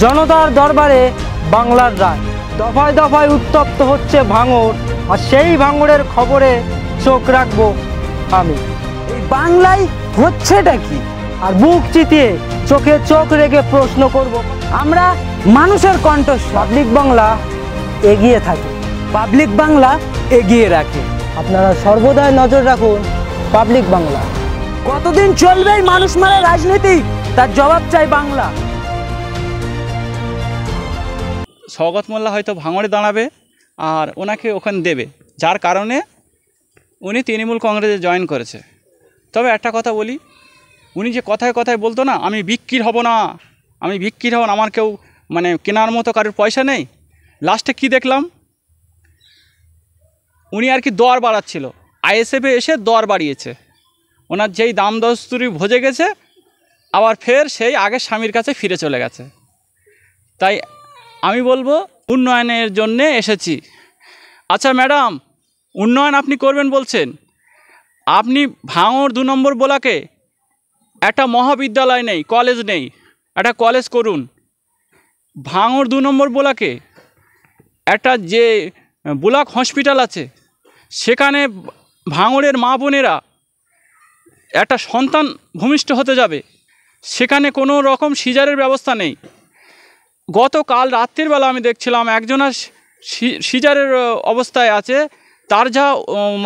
জনতার দরবারে বাংলার রায়। দফায় দফায় উত্তপ্ত হচ্ছে ভাঙড়, আর সেই ভাঙড়ের খবরে চোখ রাখবো আমি। এই বাংলায় হচ্ছেটা কি? আর বুক চিতিয়ে চোখে চোখ রেখে প্রশ্ন করব। আমরা মানুষের কণ্ঠস্বর। পাবলিক বাংলা এগিয়ে থাকে, পাবলিক বাংলা এগিয়ে রাখে। আপনারা সর্বদাই নজর রাখুন পাবলিক বাংলা। কতদিন চলবে এই মানুষ মারা রাজনীতি? তার জবাব চাই বাংলা। সওগাত মোল্লা হয়তো ভাঙড়ে দাঁড়াবে আর ওনাকে ওখানে দেবে, যার কারণে উনি তৃণমূল কংগ্রেসে জয়েন করেছে। তবে একটা কথা বলি, উনি যে কথায় কথায় বলতো না, আমি বিক্রি হব না, আমি বিক্রি হব না, আমার কেউ মানে কেনার মতো কারোর পয়সা নেই। লাস্টে কি দেখলাম, উনি আর কি দর বাড়াচ্ছিল, আইএসএফে এসে দর বাড়িয়েছে। ওনার যেই দাম দস্তুরি ভজে গেছে, আবার ফের সেই আগের স্বামীর কাছে ফিরে চলে গেছে। তাই আমি বলবো উন্নয়নের জন্যে এসেছি। আচ্ছা ম্যাডাম, উন্নয়ন আপনি করবেন বলছেন, আপনি ভাঙড় 2 নম্বর ব্লকে একটা মহাবিদ্যালয় নেই, কলেজ নেই, একটা কলেজ করুন। ভাঙড় 2 নম্বর ব্লকে একটা যে ব্লক হসপিটাল আছে, সেখানে ভাঙড়ের মা বোনেরা একটা সন্তান ভূমিষ্ঠ হতে যাবে, সেখানে কোনো রকম সিজারের ব্যবস্থা নেই। গতকাল রাত্রির বেলা আমি দেখছিলাম একজনের সিজারের অবস্থায় আছে, তার যা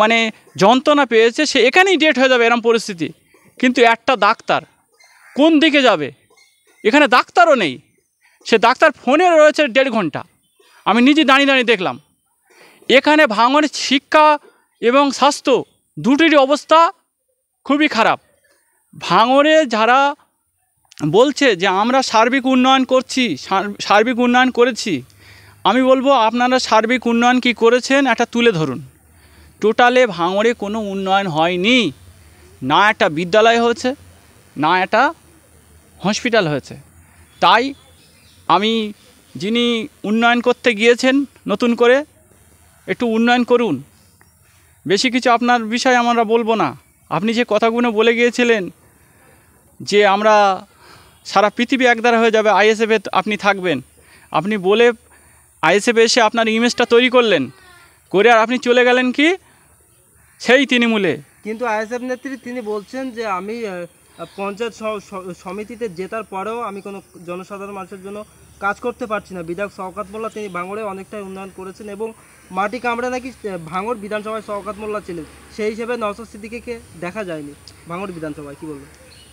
মানে যন্ত্রণা পেয়েছে, সে এখানেই ডেট হয়ে যাবে, এরম পরিস্থিতি। কিন্তু একটা ডাক্তার কোন দিকে যাবে? এখানে ডাক্তারও নেই, সে ডাক্তার ফোনে রয়েছে 1.5 ঘন্টা। আমি নিজে দাঁড়িয়ে দাঁড়িয়ে দেখলাম। এখানে ভাঙড়ের শিক্ষা এবং স্বাস্থ্য দুটিরই অবস্থা খুবই খারাপ। ভাঙড়ে যারা বলছে যে আমরা সার্বিক উন্নয়ন করছি, সার্বিক উন্নয়ন করেছি, আমি বলবো আপনারা সার্বিক উন্নয়ন কি করেছেন একটা তুলে ধরুন। টোটালে ভাঙড়ে কোনো উন্নয়ন হয়নি, না একটা বিদ্যালয় হয়েছে, না একটা হসপিটাল হয়েছে। তাই আমি, যিনি উন্নয়ন করতে গিয়েছেন নতুন করে, একটু উন্নয়ন করুন। বেশি কিছু আপনার বিষয়ে আমরা বলবো না। আপনি যে কথাগুলো বলে গিয়েছিলেন যে আমরা সারা পৃথিবী একধারা হয়ে যাবে, আইএসএফে আপনি থাকবেন, আপনি বলে আইএসএফে এসে আপনার ইমেজটা তৈরি করলেন, করে আর আপনি চলে গেলেন কি সেই তৃণমূলে। কিন্তু আইএসএফ নেত্রী তিনি বলছেন যে আমি পঞ্চায়েত সমিতিতে জেতার পরেও আমি কোনো জনসাধারণ মানুষের জন্য কাজ করতে পারছি না। বিধায়ক শওকত মোল্লা তিনি ভাঙড়ে অনেকটাই উন্নয়ন করেছেন এবং মাটি কামড়ে নাকি ভাঙড় বিধানসভায় শওকত মোল্লা ছিলেন, সেই হিসেবে নওশাদ সিদ্দিকীকে দেখা যায়নি ভাঙড় বিধানসভায়। কী বলবেন?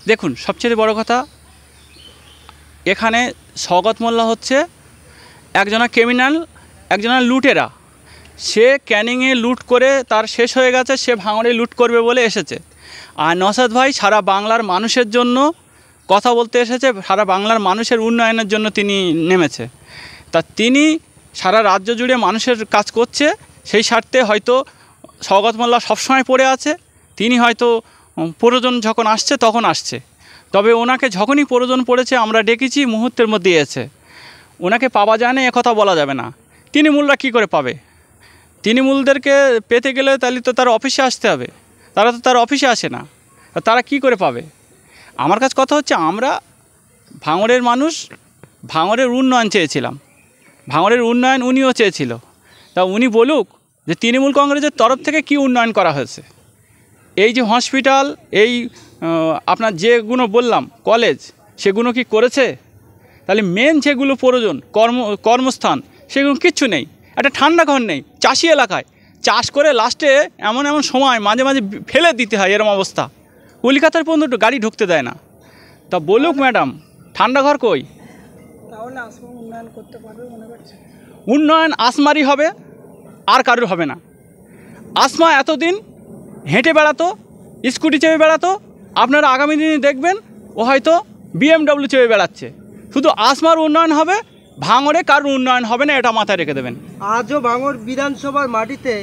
দেখুন, সবচেয়ে বড় কথা, এখানে শওকত মোল্লা হচ্ছে একজনা ক্রিমিনাল, একজনা লুটেরা। সে ক্যানিংয়ে লুট করে তার শেষ হয়ে গেছে, সে ভাঙড়ে লুট করবে বলে এসেছে। আর নওশাদ ভাই সারা বাংলার মানুষের জন্য কথা বলতে এসেছে, সারা বাংলার মানুষের উন্নয়নের জন্য তিনি নেমেছে। তা তিনি সারা রাজ্য জুড়ে মানুষের কাজ করছে, সেই স্বার্থে হয়তো শওকত মোল্লা সবসময় পড়ে আছে। তিনি হয়তো প্রয়োজন যখন আসছে তখন আসছে, তবে ওনাকে যখনই প্রয়োজন পড়েছে আমরা ডেকেছি, মুহূর্তের মধ্যে এসেছে। ওনাকে পাওয়া যায় না একথা বলা যাবে না। তৃণমূলরা কী করে পাবে? তৃণমূলদেরকে পেতে গেলে তাহলে তো তার অফিসে আসতে হবে, তারা তো তার অফিসে আসে না, তারা কি করে পাবে? আমার কাছে কথা হচ্ছে, আমরা ভাঙড়ের মানুষ ভাঙড়ের উন্নয়ন চেয়েছিলাম, ভাঙড়ের উন্নয়ন উনিও চেয়েছিল। তা উনি বলুক যে তৃণমূল কংগ্রেসের তরফ থেকে কি উন্নয়ন করা হয়েছে। এই যে হসপিটাল, এই আপনার যেগুলো বললাম কলেজ, সেগুলো কি করেছে? তাহলে মেন যেগুলো প্রয়োজন, কর্মস্থান, সেগুলো কিচ্ছু নেই। একটা ঠান্ডা ঘর নেই, চাষি এলাকায় চাষ করে লাস্টে এমন এমন সময় মাঝে মাঝে ফেলে দিতে হয়, এরম অবস্থা। কলকাতার পর্যন্ত গাড়ি ঢুকতে দেয় না। তা বলুক ম্যাডাম, ঠান্ডা ঘর কই? তাহলে আসমা উন্নয়ন করতে পারবে মনে করছে? উন্নয়ন আসমারই হবে, আর কারোর হবে না। আসমা এতদিন হেঁটে বেড়াতো, স্কুটি চেপে বেড়াতো, আপনারা আগামী দিনে দেখবেন ও হয়তো BMW চেপে বেড়াচ্ছে। শুধু আসমার উন্নয়ন হবে, ভাঙড়ে কারোর উন্নয়ন হবে না, এটা মাথায় রেখে দেবেন। আজও ভাঙড় বিধানসভার মাটিতে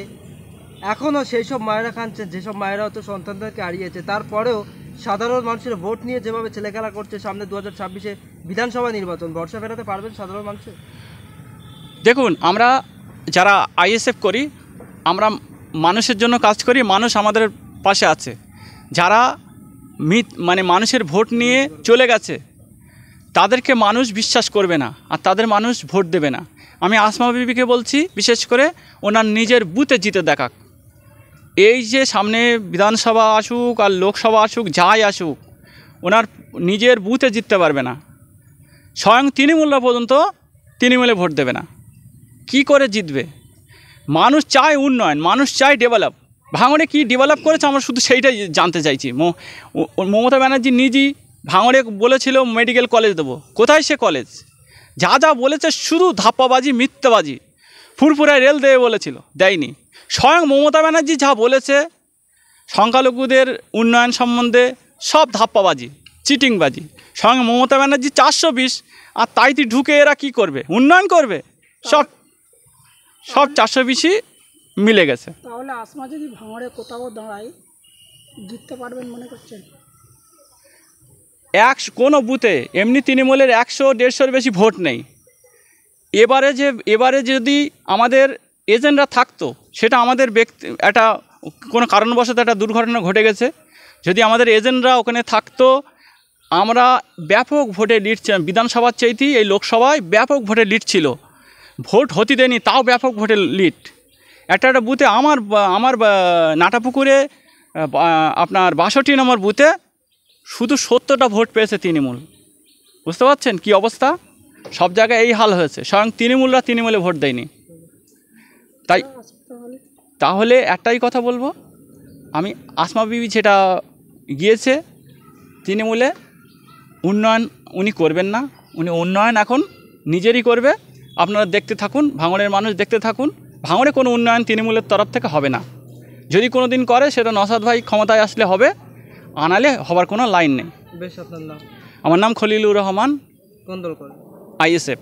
এখনও সেই সব মায়েরা কাঁদছেন, যেসব মায়েরা হয়তো সন্তানদেরকে হারিয়েছে। তারপরেও সাধারণ মানুষের ভোট নিয়ে যেভাবে ছেলেখেলা করছে, সামনে 2026-এ বিধানসভা নির্বাচন, ভরসা ফেরাতে পারবেন সাধারণ মানুষের? দেখুন, আমরা যারা আইএসএফ করি, আমরা মানুষের জন্য কাজ করি, মানুষ আমাদের পাশে আছে। যারা মানে মানুষের ভোট নিয়ে চলে গেছে, তাদেরকে মানুষ বিশ্বাস করবে না, আর তাদের মানুষ ভোট দেবে না। আমি আসমা বিবিকে বলছি, বিশেষ করে ওনার নিজের বুথে জিতে দেখাক। এই যে সামনে বিধানসভা আসুক আর লোকসভা আসুক, যাই আসুক, ওনার নিজের বুথে জিততে পারবে না। স্বয়ং তৃণমূলরা পর্যন্ত তৃণমূলে ভোট দেবে না। কি করে জিতবে? মানুষ চায় উন্নয়ন, মানুষ চায় ডেভেলপ। ভাঙড়ে কি ডেভেলপ করেছে আমরা শুধু সেইটাই জানতে চাইছি। মমতা ব্যানার্জি নিজেই ভাঙড়ে বলেছিল মেডিকেল কলেজ দেবো, কোথায় সে কলেজ? যা যা বলেছে শুধু ধাপ্পাবাজি, মিথ্যাবাজি। ফুরফুরায় রেল দেবে বলেছিল, দেয়নি। স্বয়ং মমতা ব্যানার্জি যা বলেছে সংখ্যালঘুদের উন্নয়ন সম্বন্ধে, সব ধাপ্পাবাজি, চিটিংবাজি। স্বয়ং মমতা ব্যানার্জি 420, আর তাইতে ঢুকে এরা কি করবে? উন্নয়ন করবে? সব 420ই মিলে গেছে। তাহলে আসমা যদি ভাঙড়ে কোথাও দাঁড়ায়, জিততে পারবেন মনে করছেন? কোনো বুথে এমনি তৃণমূলের 100-150-র বেশি ভোট নেই। এবারে যদি আমাদের এজেন্টরা থাকতো, সেটা আমাদের একটা কোনো কারণবশত একটা দুর্ঘটনা ঘটে গেছে, যদি আমাদের এজেন্টরা ওখানে থাকতো, আমরা ব্যাপক ভোটে লিড, বিধানসভার চাইতেই এই লোকসভায় ব্যাপক ভোটে লিড ছিল। ভোট হতে দেয়নি, তাও ব্যাপক ভোটে লিড। একটা বুথে আমার নাটাপুকুরে আপনার 62 নম্বর বুথে শুধু 70টা ভোট পেয়েছে তৃণমূল। বুঝতে পারছেন কি অবস্থা? সব জায়গায় এই হাল হয়েছে, স্বয়ং তৃণমূলরা তৃণমূলে ভোট দেয়নি। তাহলে একটাই কথা বলবো, আমি আসমা বিবি যেটা গিয়েছে তৃণমূলে, উন্নয়ন উনি করবেন না। উনি উন্নয়ন এখন নিজেরই করবে। আপনারা দেখতে থাকুন, ভাঙড়ের মানুষ দেখতে থাকুন। ভাঙড়ে কোনো উন্নয়ন তৃণমূলের তরফ থেকে হবে না। যদি কোনো দিন করে, সেটা নওশাদ ভাই ক্ষমতায় আসলে হবে, আনালে হবার কোনো লাইন নেই। বেশ, আপনার নাম? আমার নাম খলিলুর রহমান, কোন দল করে? ISF।